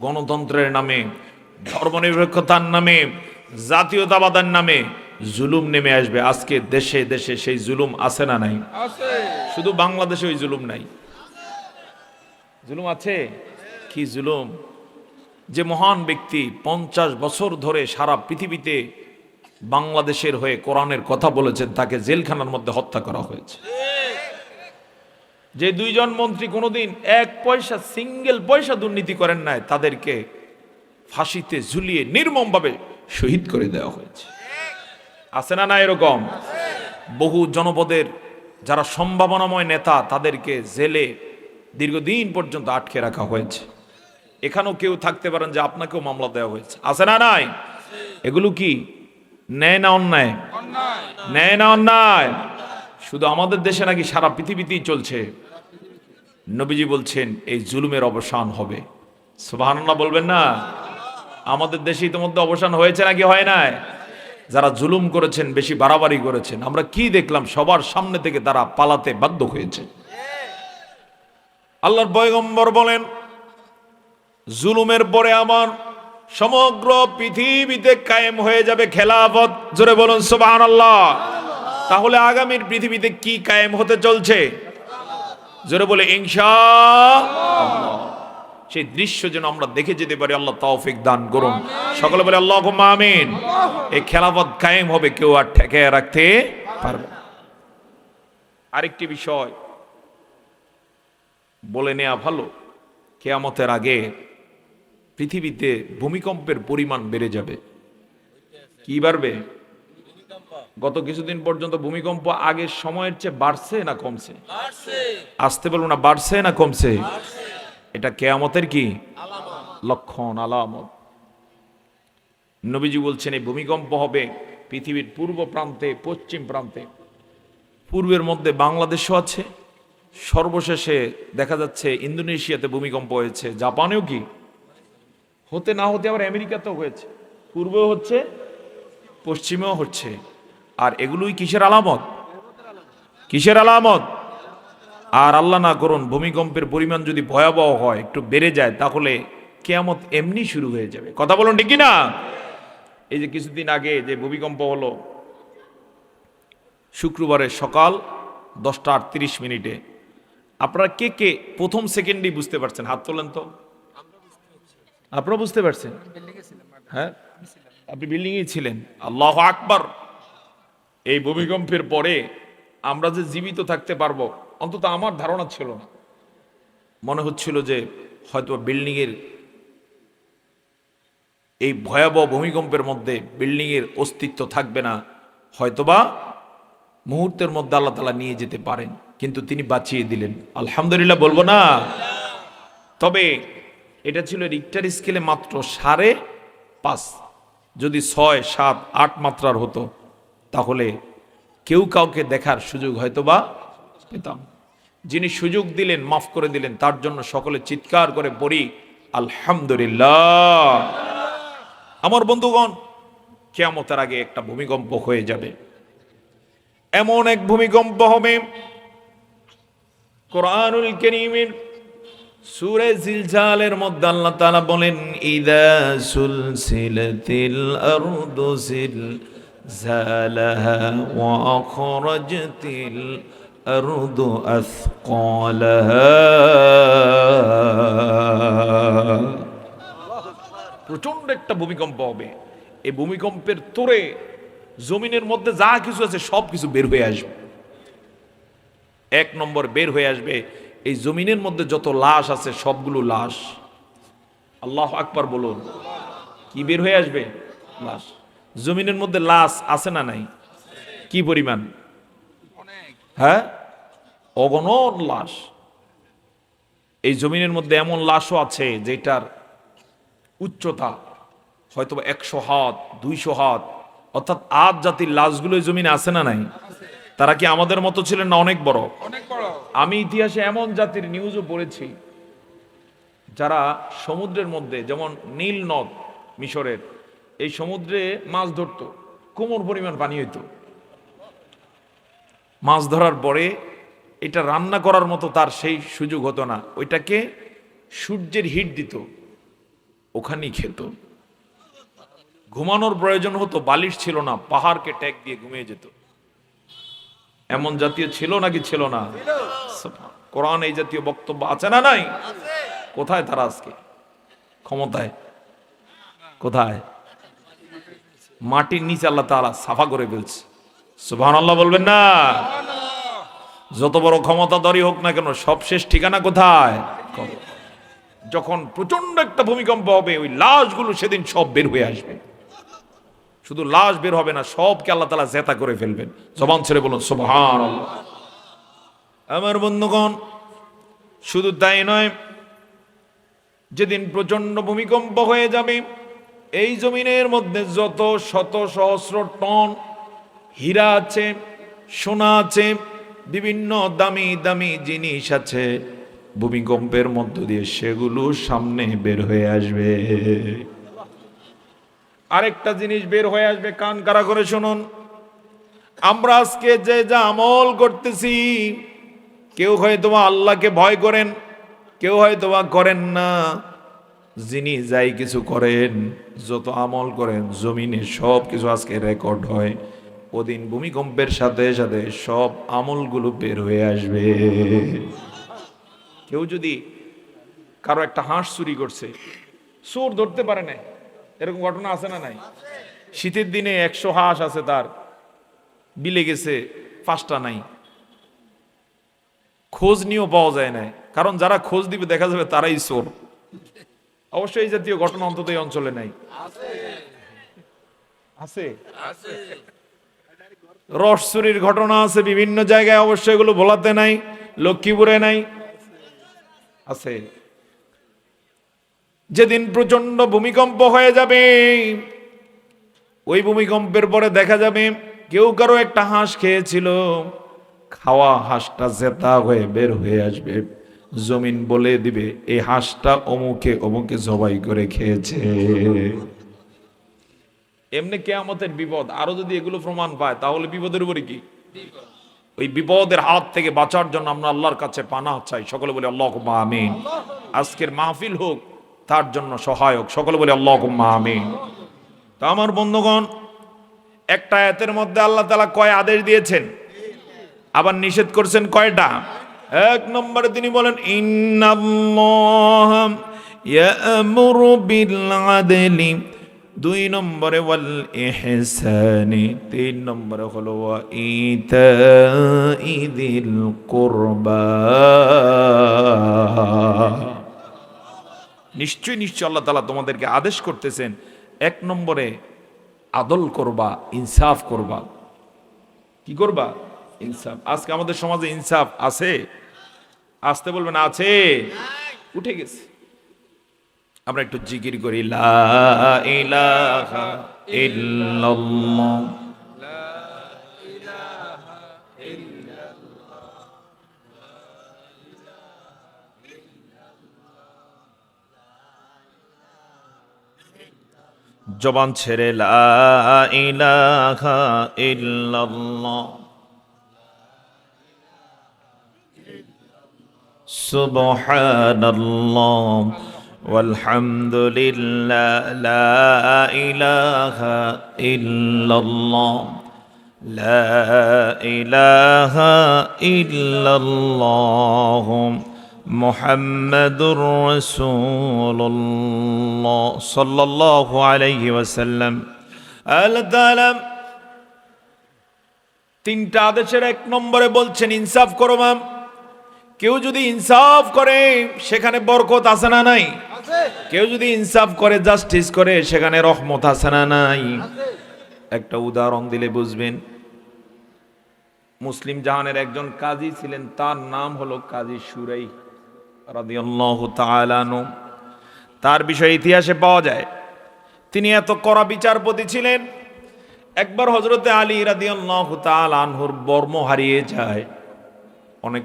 গণতন্ত্রের নামে, ধর্মনিরপেক্ষতার নামে, জাতীয়তাবাদের নামে জুলুম নেমে আসবে। আজকে দেশে দেশে সেই জুলুম আছে না নাই? শুধু বাংলাদেশে ওই জুলুম নাই, জুলুম আছে। কি জুলুম! যে মহান ব্যক্তি 50 বছর ধরে সারা পৃথিবীতে বাংলাদেশের হয়ে কোরআনের কথা বলেছেন, তাকে জেলখানার মধ্যে হত্যা করা হয়েছে। যে দুইজন মন্ত্রী কোনোদিন এক পয়সা, সিঙ্গেল পয়সা দুর্নীতি করেন নাই, তাদেরকে ফাঁসিতে ঝুলিয়ে নির্মমভাবে শহীদ করে দেওয়া হয়েছে। আছে না না এরকম? বহু জনপদের যারা সম্ভাবনাময় নেতা, তাদেরকে জেলে দীর্ঘদিন পর্যন্ত আটকে রাখা হয়েছে। এখানেও কেউ থাকতে পারেন যে আপনাকেও মামলা দেওয়া হয়েছে। আছে না নাই? এগুলো কি ন্যায় না অন্যায়? ন্যায় না অন্যায়? শুধু আমাদের দেশে নাকি সারা পৃথিবীতেই চলছে। নবীজি বলছেন এই জুলুমের অবসান হবে। সুবহানাল্লাহ বলবেন না? আমাদের দেশে ইতিমধ্যে অবসান হয়েছে নাকি হয় নাই? যারা জুলুম করেছেন, বেশি বাড়াবাড়ি করেছেন, আমরা কি দেখলাম? সবার সামনে থেকে তারা পালাতে বাধ্য হয়েছে। আল্লাহর পয়গম্বর বলেন, জুলুমের পরে আমার সমগ্র পৃথিবীতে কায়েম হয়ে যাবে খেলাফত। জোরে বলুন সুবহানাল্লাহ। তাহলে আগামীর পৃথিবীতে কি কায়েম হতে চলছে? জোরে বলে ইনশাআল্লাহ। সেই দৃশ্য যেন আমরা দেখে যেতে পারি, আল্লাহ তৌফিক দান করুন। সকলে বলে আল্লাহুম্মা আমিন। এই খেলাফত কায়েম হবে, কেউ আর ঠেকায় রাখতে পারবে না। আরেকটি বিষয় বলে নেওয়া ভালো, কিয়ামতের আগে পৃথিবীতে ভূমিকম্পের পরিমাণ বেড়ে যাবে। কি বাড়বে? গত কিছুদিন পর্যন্ত ভূমিকম্প আগের সময়ের চেয়ে বাড়ছে না কমছে? আসতে বলবো না, বাড়ছে না কমছে? এটা কিয়ামতের কি লক্ষণ, আলামত। নবীজি বলছেন এই ভূমিকম্প হবে পৃথিবীর পূর্ব প্রান্তে, পশ্চিম প্রান্তে। পূর্বের মধ্যে বাংলাদেশও আছে, সর্বশেষে দেখা যাচ্ছে ইন্দোনেশিয়াতে ভূমিকম্প হয়েছে, জাপানেও কি হতে না হতে আবার আমেরিকাতেও হয়েছে। পূর্বেও হচ্ছে, পশ্চিমেও হচ্ছে। আর এগুলোই কিসের আলামত? কিসের আলামত? আর আল্লাহ না করুন ভূমিকম্পের পরিমাণ যদি ভয়াবহ হয়, একটু বেড়ে যায়, তাহলে কিয়ামত এমনি শুরু হয়ে যাবে। কথা বলুন ঠিক না? এই যে কিছুদিন আগে যে ভূমিকম্প হলো, শুক্রবারের সকাল 10:38, আপনারা কে কে প্রথম সেকেন্ডেই বুঝতে পারছেন? হাত তোলেন তো। আপনারা বুঝতে পারছেন? হ্যাঁ, আপনি বিল্ডিংয়ে ছিলেন। আল্লাহু আকবার। এই ভূমিকম্পের পরে আমরা যে জীবিত থাকতে পারবো, অন্তত আমার ধারণা ছিল না। মনে হচ্ছিল যে হয়তো বিল্ডিং এর এই ভয়াবহ ভূমিকম্পের মধ্যে বিল্ডিং এর অস্তিত্ব থাকবে না, হয়তোবা মুহূর্তের মধ্যে আল্লাহ তাআলা নিয়ে যেতে পারেন, কিন্তু তিনি বাঁচিয়ে দিলেন। আলহামদুলিল্লাহ বলবো না? তবে এটা ছিল রিক্টার স্কেলে মাত্র 5.5। যদি 6, 7, 8 মাত্রার হতো, তাহলে কেউ কাউকে দেখার সুযোগ হয়তোবা পেতাম। যিনি সুযোগ দিলেন, মাফ করে দিলেন, তার জন্য সকলে চিৎকার করে পড়ি আলহামদুলিল্লাহ। আমার বন্ধুগণ, কিয়ামতের আগে একটা ভূমিকম্প হয়ে যাবে। এমন এক ভূমিকম্প হবে, কোরআনুল কারীমের সূরা জিলজালের মধ্যে আল্লাহ তাআলা বলেন, ইযা সুলসিলাতিল আরদু জিলজালাহা ওয়া আখরাজাতিল আরদু আথকালাহা। প্রচন্ড একটা ভূমিকম্প হবে। এই ভূমিকম্পের তোড়ে জমিনের মধ্যে যা কিছু আছে সব কিছু বের হয়ে আসবে। 1 নম্বর বের হয়ে আসবে, এই জমিনের মধ্যে যত লাশ আছে সবগুলো লাশ। আল্লাহু আকবার বলুন। কি বের হয়ে আসবে? লাশ। জমিনের মধ্যে লাশ আছে না নাই? কি পরিমাণ? হ্যাঁ, অগণন লাশ। এই জমিনের মধ্যে এমন লাশও আছে যেটার উচ্চতা হয়তো 100 হাত, 200 হাত, অর্থাৎ আদ জাতির লাশগুলো এই জমিনে আছে না নাই? তারা কি আমাদের মতো ছিলেন না অনেক বড়? আমি ইতিহাসে এমন জাতির নিউজও পড়েছি যারা সমুদ্রের মধ্যে, যেমন নীল নদ মিশরের, এই সমুদ্রে মাছ ধরতো, কোমর পরিমাণ পানি হইতো। মাছ ধরার পরে এটা রান্না করার মতো তার সেই সুযোগ হতো না, ওইটাকে সূর্যের হিট দিত, ওখানেই খেত। ঘুমানোর প্রয়োজন হতো, বালিশ ছিল না, পাহাড়কে ট্যাগ দিয়ে ঘুমিয়ে যেত। এমন জাতীয় ছিল নাকি ছিল না? কোরআন এই জাতীয় বক্তব্য আছে না নাই? কোথায় তারা আজকে? ক্ষমতায় কোথায়? মাটির নিচে আল্লাহ তাআলা সাফা করে ফেলছে। সুবহানাল্লাহ বলবেন না? যত বড় ক্ষমতাধরই হোক না কেন, সবশেষ ঠিকানা কোথায়? যখন প্রচন্ড একটা ভূমিকম্প হবে, ওই লাশগুলো সেদিন সব বের হয়ে আসবে। শুধু লাশ বের হবে না, সবকে আল্লাহ তাআলা জেতা করে ফেলবেন। জবান ছেড়ে বলুন সুবহানাল্লাহ। আমার বন্ধুগণ, শুধু তাই নয়, যেদিন প্রচন্ড ভূমিকম্প হয়ে যাবে, এই জমিনের মধ্যে যত শত সহস্র টন হীরা আছে, সোনা আছে, বিভিন্ন দামি দামি জিনিস আছে, ভূমিকম্পের মধ্য দিয়ে সেগুলো সামনে বের হয়ে আসবে। আরেকটা জিনিস বের হয়ে আসবে, কান কারা করে শুনুন। আমরা আজকে যে যা আমল করতেছি, কেউ হয়তো আল্লাহকে ভয় করেন, কেউ হয়তো করেন না। যিনি যাই কিছু করেন, যত আমল করেন, জমিনে সব কিছু আজকে রেকর্ড হয়। ওদিন ভূমিকম্পের সাথে সাথে সব আমলগুলো বের হয়ে আসবে। কেউ যদি কারো একটা হাঁস চুরি করছে, চোর ধরতে পারে না, এরকম ঘটনা আছে না নাই? শীতের দিনে 100 হাঁস আছে, তার বিলে গেছে 5টা নাই, খোঁজ নিয়েও পাওয়া যায় না, কারণ যারা খোঁজ দিবে দেখা যাবে তারাই চোর। অবশ্যই এই জাতীয় ঘটনা অন্তত এই অঞ্চলে নাই? আছে। রস চুরির ঘটনা আছে বিভিন্ন জায়গায়, অবশ্যই এগুলো ভোলাতে নাই, লক্ষ্মীপুরে নাই, আছে। যেদিন প্রচন্ড ভূমিকম্প হয়ে যাবে, ওই ভূমিকম্পের পরে দেখা যাবে কেউ কারো একটা হাঁস খেয়েছিল, খাওয়া হাঁসটা জেতা হয়ে বের হয়ে আসবে। জমিন বলে দিবে এই হাঁসটা অমুকে অমুকে জবাই করে খেয়েছে। এমনি কিয়ামতের বিপদ। আরো যদি এগুলো প্রমাণ পায় তাহলে বিপদের উপরে কি? ওই বিপদের হাত থেকে বাঁচার জন্য আমরা আল্লাহর কাছে পানাহ চাই। সকলে বলে আল্লাহুম্মা আমিন। আজকের মাহফিল হোক তার জন্য সহায়ক। সকলে বলে আল্লাহুম্মা আমিন। তো আমার বন্ধুগণ, একটা আয়াতের মধ্যে আল্লাহ তাআলা কয় আদেশ দিয়েছেন, আবার নিষেধ করছেন কয়টা? 1 নম্বরে তিনি বলেন ইন্নাল্লাহা ইয়া'মুরু বিল আদলি, 2 নম্বরে ওয়াল ইহসানি, 3 নম্বরে হলো ওয়া ইতাইযিল কুরবা। নিশ্চয় নিশ্চয় আল্লাহ তাআলা তোমাদেরকে আদেশ করতেছেন 1 নম্বরে আদল করবা, ইনসাফ করবা। কি করবা? ইনসাফ। আজকে আমাদের সমাজে ইনসাফ আছে? আসতে বলবেন আছে? উঠে গেছে। আমরা একটু জিকির করি, লা ইলাহা ইল্লাল্লাহ, লা ইলাহা ইল্লাল্লাহ, জবান ছেড়ে লা ইলাহা ইল্লাল্লাহ, সুবহানাল্লাহ ওয়ালহামদুলিল্লাহ, লা ইলাহা ইল্লাল্লাহ, লা ইলাহা ইল্লাল্লাহ, মুহাম্মাদুর রাসূলুল্লাহ সাল্লাল্লাহু আলাইহি ওয়াসাল্লাম। আল্লাহ তাআলা 3টা আদেশের 1 নম্বরে বলছেন ইনসাফ করো। কেউ যদি ইনসাফ করে সেখানে বরকত আছে না নাই? কেউ যদি ইনসাফ করে, জাস্টিস করে, সেখানে রহমত আছে না নাই? একটা উদাহরণ দিলে বুঝবেন। মুসলিম জাহানের একজন কাজী ছিলেন, তার নাম হলো কাজী সুরাই রাদিয়াল্লাহু তাআলা আনহু। তার বিষয়ে ইতিহাসে পাওয়া যায় তিনি এত কড়া বিচারপতি ছিলেন। একবার হযরতে আলী রাদিয়াল্লাহু তাআলা আনহুর বর্ম হারিয়ে যায়। অনেক